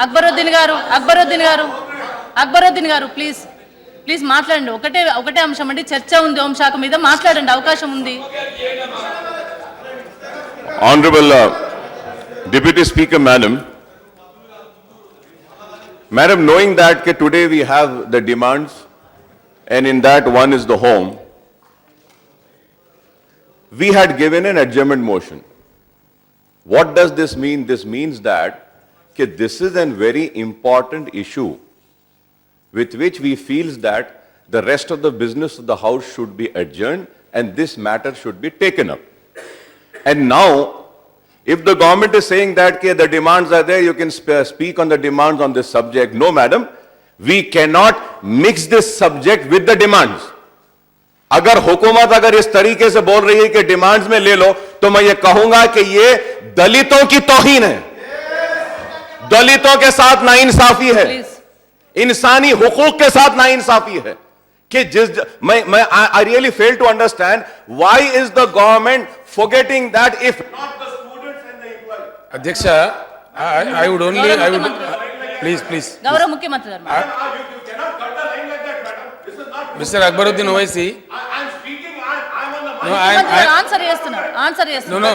Akbaruddin garu please మాట్లాడండి. ఒకటే అంశం అండి, చర్చ ఉంది, హోంశాఖ మీద మాట్లాడండి, అవకాశం ఉంది. Honorable Deputy Speaker Madam, knowing that today we have the demands and in that one is the home, we had given an adjournment motion. What does this mean? This means that this is a very important issue with which we feel that the rest of the business of the house should be adjourned and this matter should be taken up. And now, if the government is saying that the demands are there, you can speak on the demands on this subject. No, madam, we cannot mix this subject with the demands. अगर हुकूमत अगर इस तरीके से बोल रही है कि डिमांड्स में ले लो, तो मैं ये कहूंगा कि ये दलितों की तौहीन है, दलितों के साथ नाइंसाफी है, इंसानी हुकूक के साथ नाइंसाफी है कि I really fail to understand why is the government forgetting that if not the students and the employees. Adhyaksha, I would please. Gaurav Mukhyamantri garu. You cannot cut the line like that, madam. This is not. Mr. Akbaruddin Owaisi. I'm speaking. I'm on the mic. No, answer చేస్తున్నారు. No,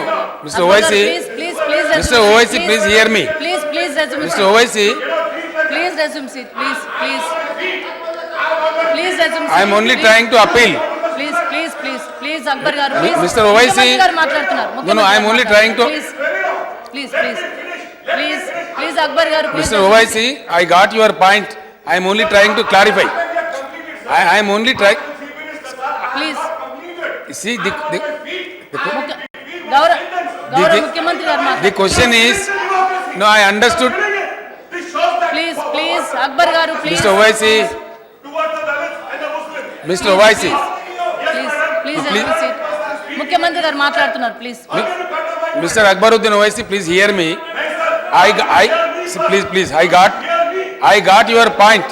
Mr. Owaisi. Please. Mr. Owaisi, please hear me. Please resume. Mr. Owaisi. Please resume seat. Please resume seat. I am only trying to appeal. Please Akbar garu. Mr. Owaisi. గారు మాట్లాడుతున్నారు. No, I am only trying to. Please Akbar garu. Mr. Owaisi, I got your point. I am only trying to clarify. I am only trying. Please. See Gaurav Mukhyamantri garu మాట్లాడుతున్నారు. the question is, no, I understood. Please Akbar garu. Mr. Owaisi. Mr. Owaisi. Please Mukhyamantri garu మాట్లాడుతున్నారు. Please. Mr. Akbaruddin Owaisi, please hear me. Please. I got your point.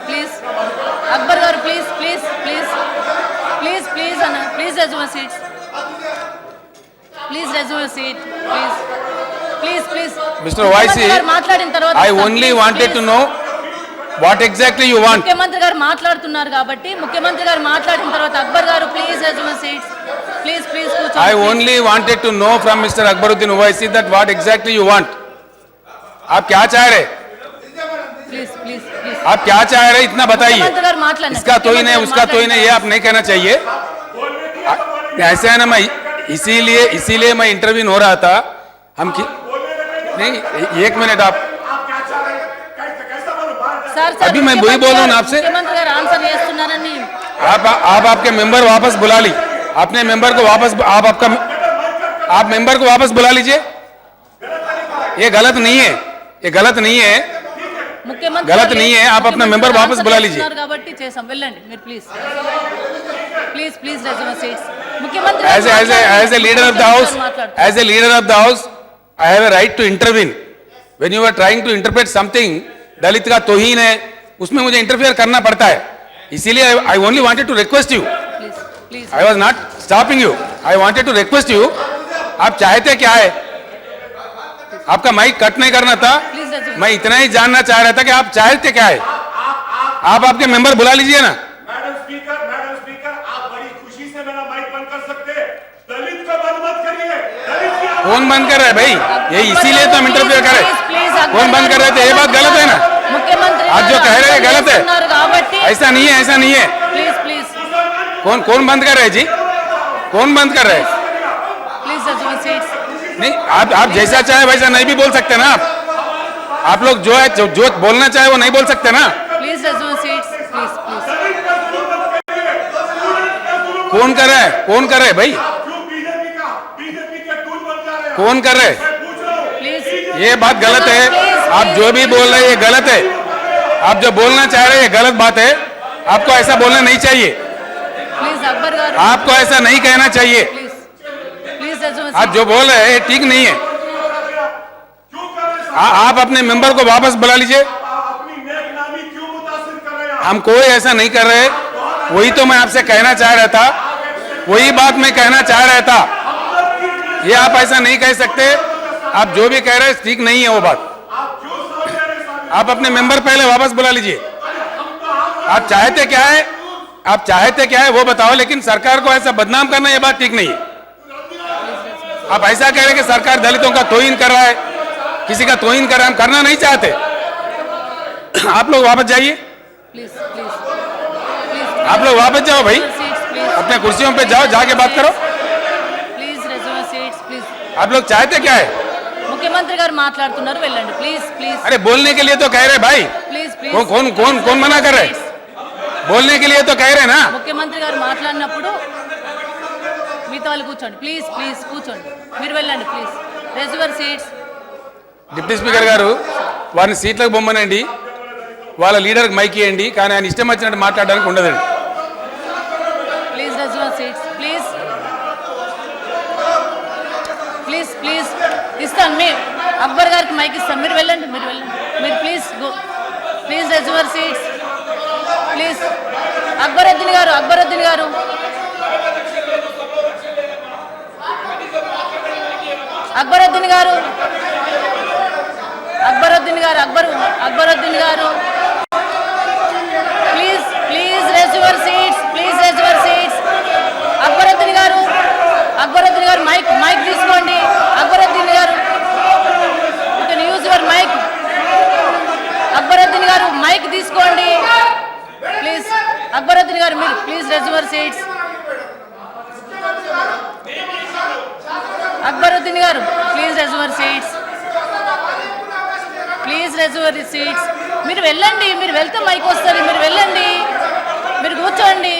Please. Akbar garu, please Anna. Please resume a seat. Please. Mr. Owaisi, I only wanted to know what exactly you want. ముఖ్యమంత్రి గారు మాట్లాడుతున్నారు కాబట్టి ముఖ్యమంత్రి గారు మాట్లాడిన తర్వాత అక్బర్ గారు please resume a seat. Please కూర్చోండి. I only wanted to know from Mr. Akbaruddin Owaisi that what exactly you want. आप क्या चाह रहे? Please. आप क्या चाह रहे इतना बताइए. मुख्यमंत्री गाరు మాట్లాడండి. इसका तो ही नहीं, उसका तो ही नहीं, ये आप नहीं कहना चाहिए. ऐसा है ना, मैं इसीलिए मैं इंटरव्यू हो रहा था. हम नहीं, एक मिनट आप अभी मैं वही बोल रहा हूँ आपसे. मुख्यमंत्री गाరు आंसर చేస్తున్నారని आप आपके मेंबर वापस बुला ली. अपने मेंबर को वापस आप मेंबर को वापस बुला लीजिए. ये गलत नहीं है. ముఖ్యమంత్రి गलत नहीं है. आप अपना मेंबर वापस बुला लीजिए. కాబట్టి చేసాం, వెళ్ళండి మీరు. Please resume a seat. ముఖ్యమంత్రి as a leader of the house, I have a right to intervene. When you are trying to interpret something, दलित का तौहीन है, उसमें मुझे इंटरफेयर करना पड़ता है. इसीलिए I only wanted to request you. Please. I was not stopping you. I wanted to request you. आप चाहते क्या है? आपका माइक कट नहीं करना था. मैं इतना ही जानना चाह रहा था कि आप चाहते क्या है. आप आपके मेंबर बुला लीजिए ना. मैडम स्पीकर, आप बड़ी खुशी से मेरा माइक बंद कर सकते हैं. दलित का बंद मत करिए. कौन बंद कर रहा है भाई? ये इसीलिए तो हम इंटरफेयर कर रहे. कौन बंद कर रहे थे? ये बात गलत है ना. मुख्यमंत्री आज जो कह रहे हैं गलत है. ऐसा नहीं है. प्लीज कौन बंद कर रहे हैं जी? कौन बंद कर रहे हैं? Please resume a seat. नहीं, आप जैसा चाहे वैसा नहीं भी बोल सकते ना. आप लोग जो बोलना चाहे वो नहीं बोल सकते ना. Please resume a seat. Please कौन कर रहा है भाई? कौन कर रहे हैं? ये बात गलत है. आप जो भी बोल रहे हैं ये गलत है. आप जो बोलना चाह रहे हैं ये गलत बात है. आपको ऐसा बोलना नहीं चाहिए. प्लीज अकबर गारू, आपको ऐसा नहीं कहना चाहिए. प्लीज आप जो बोल रहे हैं ठीक नहीं है. आप अपने मेंबर को वापस बुला लीजिए. हम कोई ऐसा नहीं कर रहे. वही तो मैं आपसे कहना चाह रहा था. वही बात मैं कहना चाह रहा था। ये आप ऐसा नहीं कह सकते। आप जो भी कह रहे हैं ठीक नहीं है वो बात। आप अपने मेंबर पहले वापस बुला लीजिए। आप चाहते क्या है, आप चाहते क्या है वो बताओ, लेकिन सरकार को ऐसा बदनाम करना ये बात ठीक नहीं है। आप ऐसा कह रहे हैं कि सरकार दलितों का तौहीन कर रहा है, किसी का तौहीन कर रहा है, हम करना नहीं चाहते। आप लोग वापस जाइए, प्लीज आप लोग वापस जाओ भाई, सीट्स प्लीज अपने कुर्सियों पे जाओ, जाके बात करो। ప్లీజ్ రెజ్యూమ్ సీట్స్ ప్లీజ్ आप लोग चाहते क्या है? ముఖ్యమంత్రి గారు మాట్లాడుతున్నారు వెళ్ళండి ప్లీజ్ ప్లీజ్ अरे बोलने के लिए तो कह रहे भाई, ప్లీజ్ कौन कौन कौन कौन मना कर रहे? बोलने के लिए तो कह रहे ना। ముఖ్యమంత్రి గారు మాట్లాడినప్పుడు మీతో వాళ్ళు కూర్చోండి ప్లీజ్ ప్లీజ్ కూర్చోండి మీరు వెళ్ళండి please resume seats deputy speaker గారు వారిని సీట్లకు బొమ్మనండి, వాళ్ళ లీడర్కి మైక్ ఇవ్వండి, కానీ ఆయన ఇష్టం వచ్చినట్టు మాట్లాడడానికి ఉండదండి. Please resume seats please please please ఇస్తాను మీ అక్బర్ గారికి మైక్ ఇస్తాను మీరు వెళ్ళండి మీరు please go please resume seats please Akbaruddin garu Akbaruddin garu please please resume seats Akbaruddin garu mike తీసుకోండి. Akbaruddin garu you can use your mike. Akbaruddin garu mike తీసుకోండి ప్లీజ్. అక్బరుద్దీన్ గారు మీరు please resume seats. Akbaruddin garu please resume seats. మీరు వెళ్ళండి, మీరు వెళ్తే మైక్ వస్తుంది. మీరు వెళ్ళండి, మీరు కూర్చోండి.